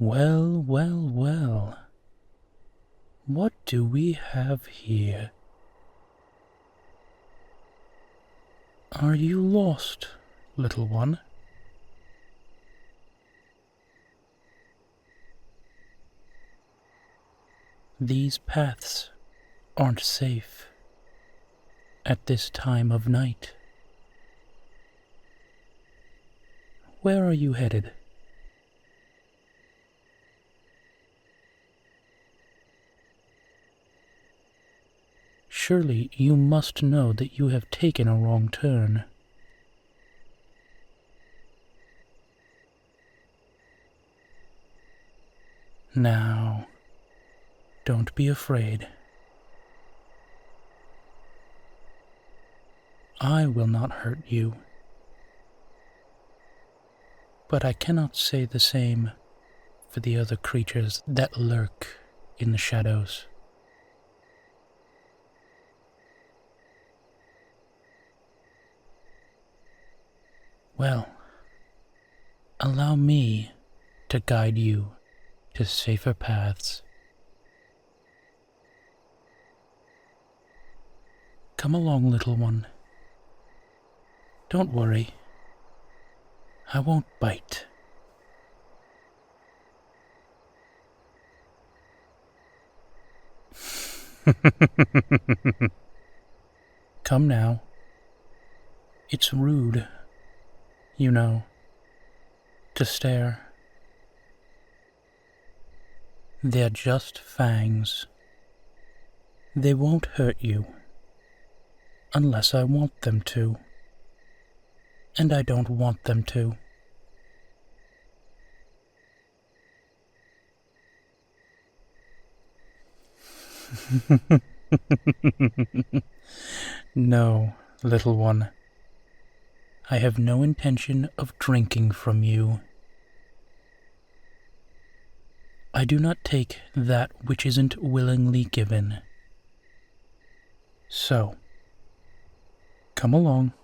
Well, well, well. What do we have here? Are you lost, little one? These paths aren't safe at this time of night. Where are you headed? Surely you must know that you have taken a wrong turn. Now, don't be afraid. I will not hurt you. But I cannot say the same for the other creatures that lurk in the shadows. Well, allow me to guide you to safer paths. Come along, little one. Don't worry. I won't bite. Come now. It's rude, you know, to stare. They're just fangs. They won't hurt you, unless I want them to. And I don't want them to. No, little one. I have no intention of drinking from you. I do not take that which isn't willingly given. So, come along.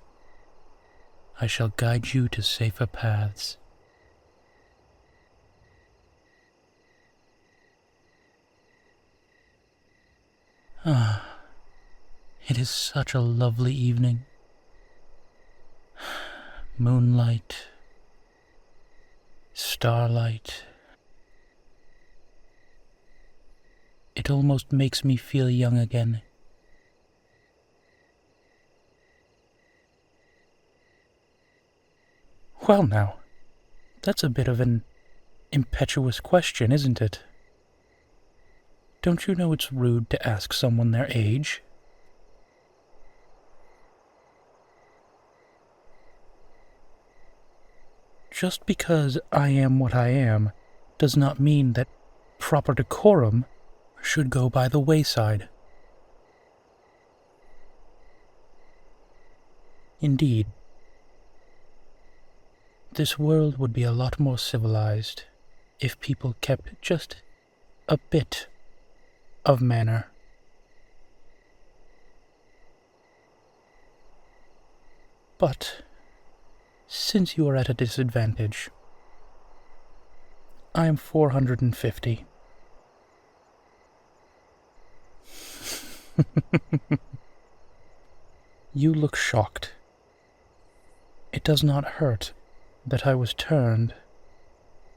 I shall guide you to safer paths. Ah, it is such a lovely evening. Moonlight, starlight. It almost makes me feel young again. Well now, that's a bit of an impetuous question, isn't it? Don't you know it's rude to ask someone their age? Just because I am what I am does not mean that proper decorum should go by the wayside. Indeed, this world would be a lot more civilized if people kept just a bit of manner. But since you are at a disadvantage, I am 450. You look shocked. It does not hurt that I was turned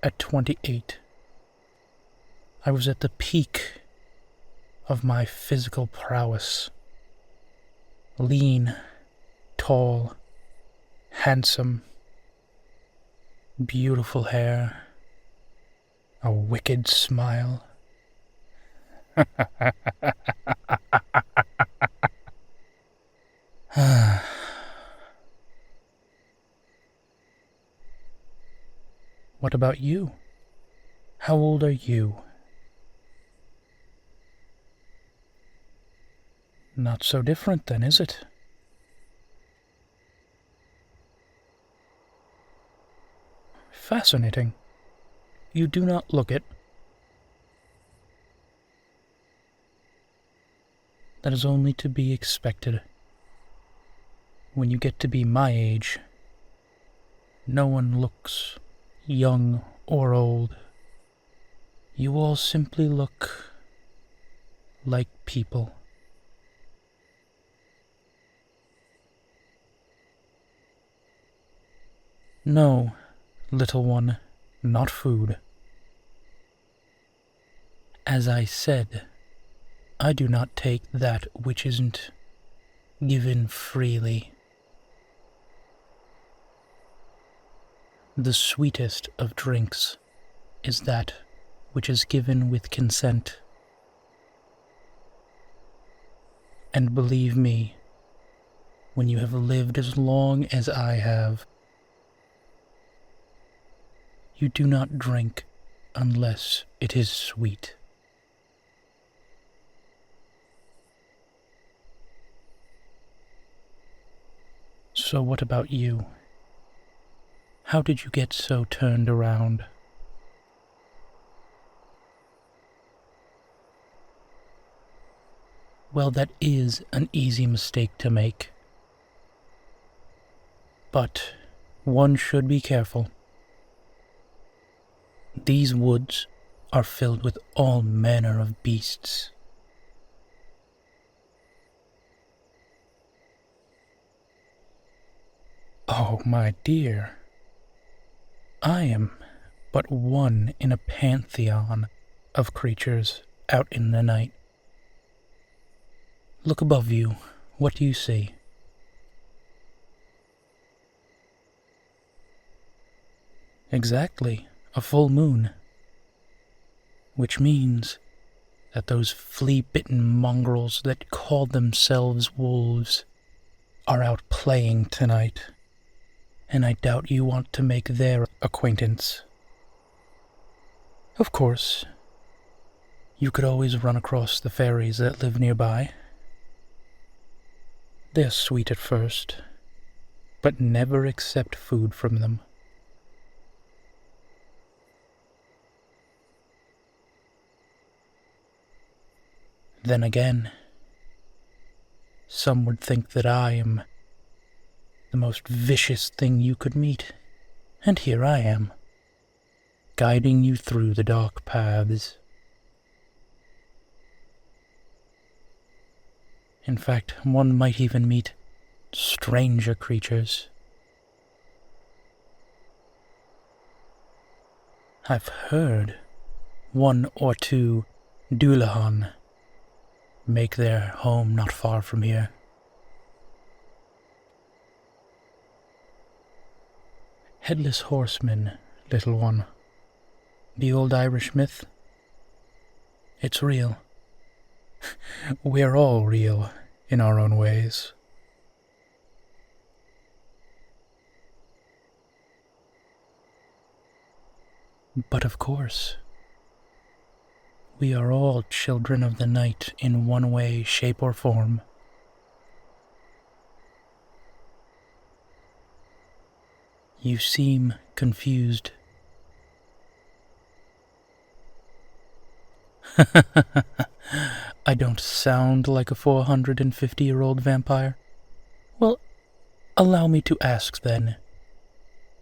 at 28. I was at the peak of my physical prowess. Lean, tall, handsome, beautiful hair, a wicked smile. What about you? How old are you? Not so different then, is it? Fascinating. You do not look it. That is only to be expected. When you get to be my age, no one looks young or old. You all simply look like people. No, little one, not food. As I said, I do not take that which isn't given freely. The sweetest of drinks is that which is given with consent. And believe me, when you have lived as long as I have, you do not drink unless it is sweet. So what about you? How did you get so turned around? Well, that is an easy mistake to make. But one should be careful. These woods are filled with all manner of beasts. Oh, my dear, I am but one in a pantheon of creatures out in the night. Look above you. What do you see? Exactly, a full moon. Which means that those flea-bitten mongrels that call themselves wolves are out playing tonight, and I doubt you want to make their acquaintance. Of course, you could always run across the fairies that live nearby. They're sweet at first, but never accept food from them. Then again, some would think that I am the most vicious thing you could meet, and here I am, guiding you through the dark paths. In fact, one might even meet stranger creatures. I've heard one or two Dullahan make their home not far from here. Headless horseman, little one. The old Irish myth? It's real. We're all real in our own ways. But of course, we are all children of the night in one way, shape, or form. You seem confused. I don't sound like a 450-year-old vampire. Well, allow me to ask then,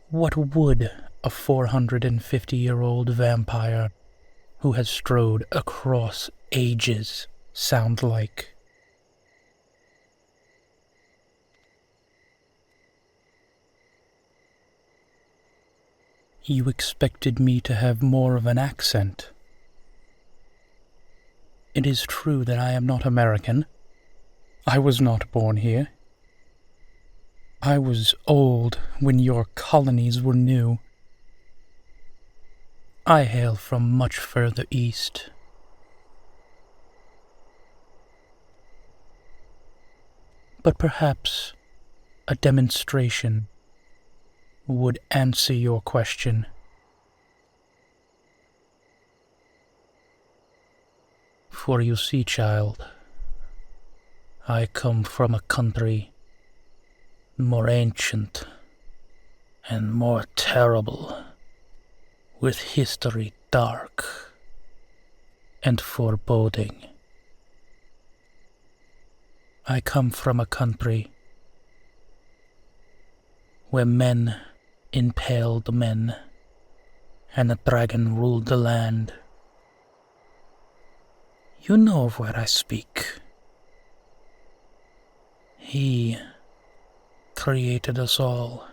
what would a 450-year-old vampire who has strode across ages sound like? You expected me to have more of an accent. It is true that I am not American. I was not born here. I was old when your colonies were new. I hail from much further east. But perhaps a demonstration would answer your question. For you see, child, I come from a country more ancient and more terrible, with history dark and foreboding. I come from a country where men impaled men, and a dragon ruled the land You know of where I speak. He created us all.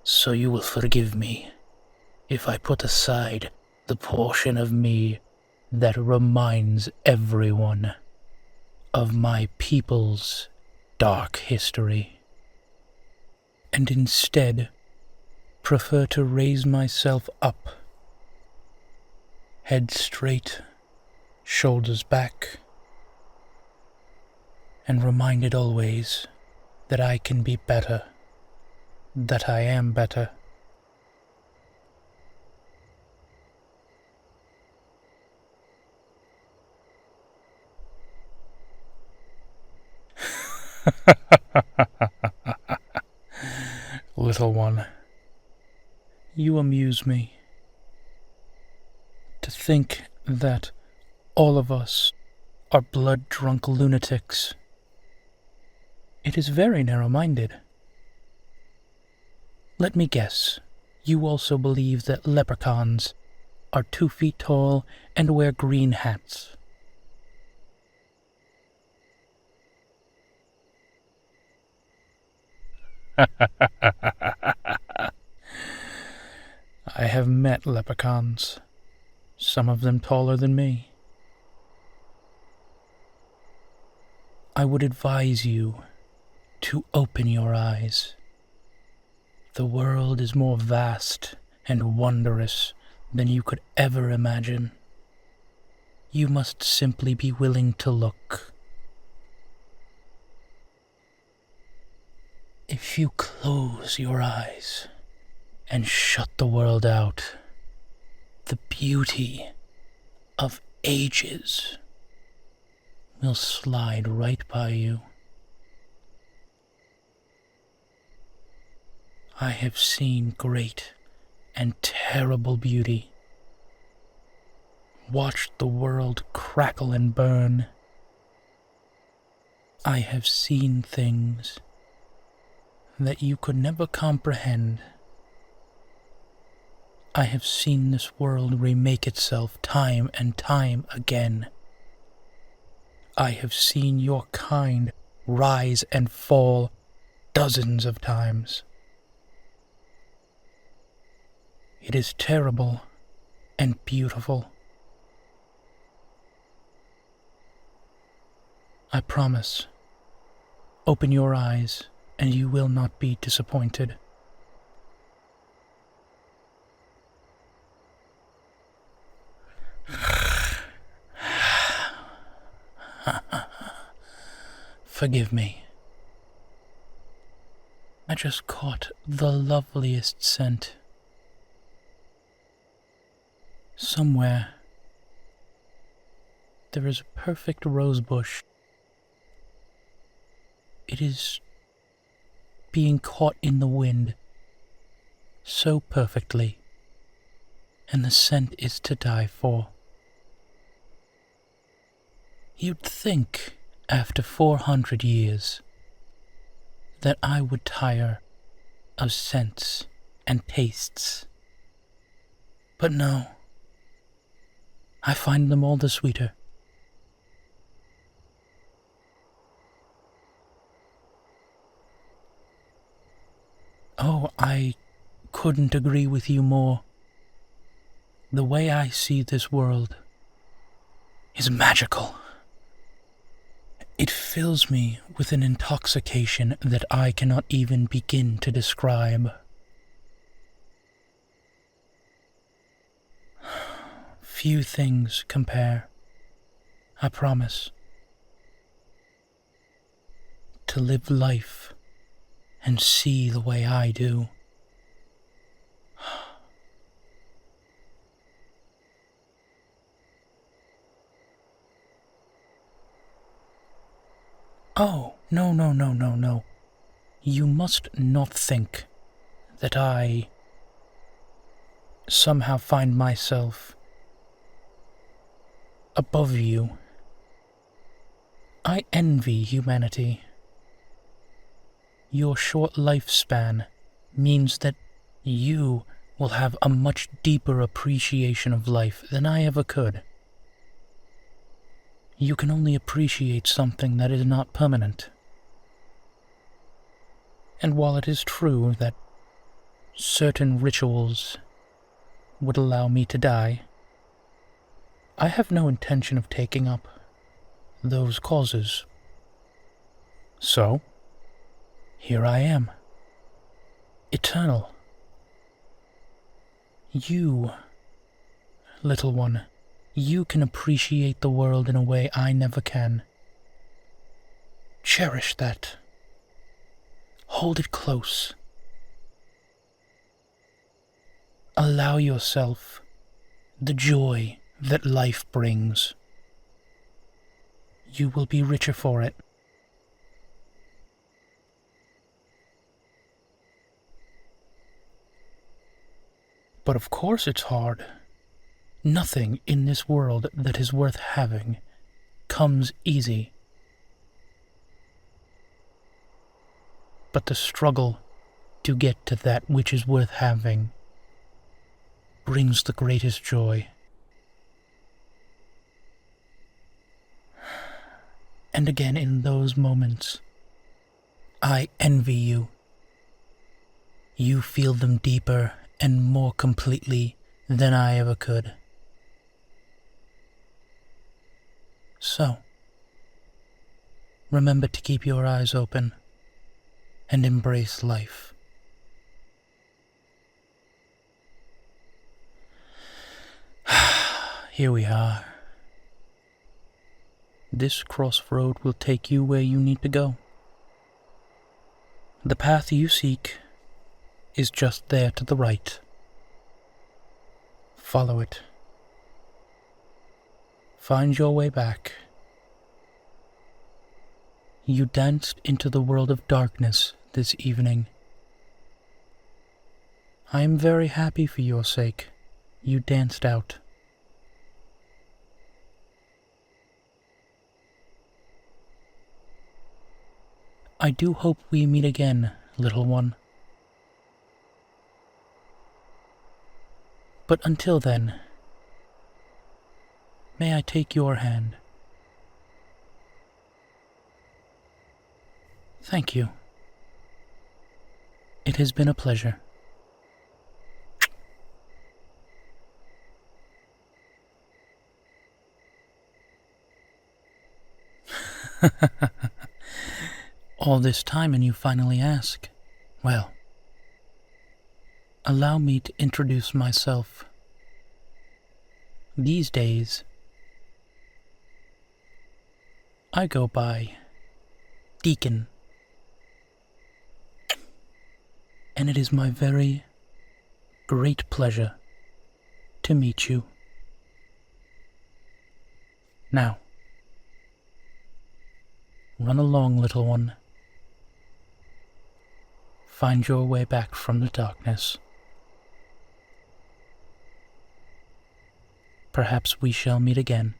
So you will forgive me if I put aside the portion of me that reminds everyone of my people's dark history, and instead prefer to raise myself up, head straight, shoulders back, and reminded always that I can be better, that I am better. Little one, you amuse me. To think that all of us are blood-drunk lunatics. It is very narrow-minded. Let me guess, you also believe that leprechauns are 2 feet tall and wear green hats. I have met leprechauns, some of them taller than me. I would advise you to open your eyes. The world is more vast and wondrous than you could ever imagine. You must simply be willing to look. If you close your eyes and shut the world out, the beauty of ages will slide right by you. I have seen great and terrible beauty, watched the world crackle and burn. I have seen things that you could never comprehend. I have seen this world remake itself time and time again. I have seen your kind rise and fall dozens of times. It is terrible and beautiful. I promise. Open your eyes and you will not be disappointed. Forgive me. I just caught the loveliest scent. Somewhere there is a perfect rose bush. It is being caught in the wind so perfectly, and the scent is to die for. You'd think, after 400 years, that I would tire of scents and tastes. But no, I find them all the sweeter. Oh, I couldn't agree with you more. The way I see this world is magical. It fills me with an intoxication that I cannot even begin to describe. Few things compare, I promise. To live life and see the way I do. Oh, no. You must not think that I somehow find myself above you. I envy humanity. Your short lifespan means that you will have a much deeper appreciation of life than I ever could. You can only appreciate something that is not permanent. And while it is true that certain rituals would allow me to die, I have no intention of taking up those causes. So, here I am, eternal. You, little one, you can appreciate the world in a way I never can. Cherish that. Hold it close. Allow yourself the joy that life brings. You will be richer for it. But of course it's hard. Nothing in this world that is worth having comes easy. But the struggle to get to that which is worth having brings the greatest joy. And again, in those moments, I envy you. You feel them deeper and more completely than I ever could. So, remember to keep your eyes open and embrace life. Here we are. This crossroad will take you where you need to go. The path you seek is just there to the right. Follow it. Find your way back. You danced into the world of darkness this evening. I am very happy for your sake. You danced out. I do hope we meet again, little one. But until then, may I take your hand? Thank you. It has been a pleasure. All this time and you finally ask. Well, allow me to introduce myself. These days, I go by Deacon. And it is my very great pleasure to meet you. Now, run along, little one. Find your way back from the darkness. Perhaps we shall meet again.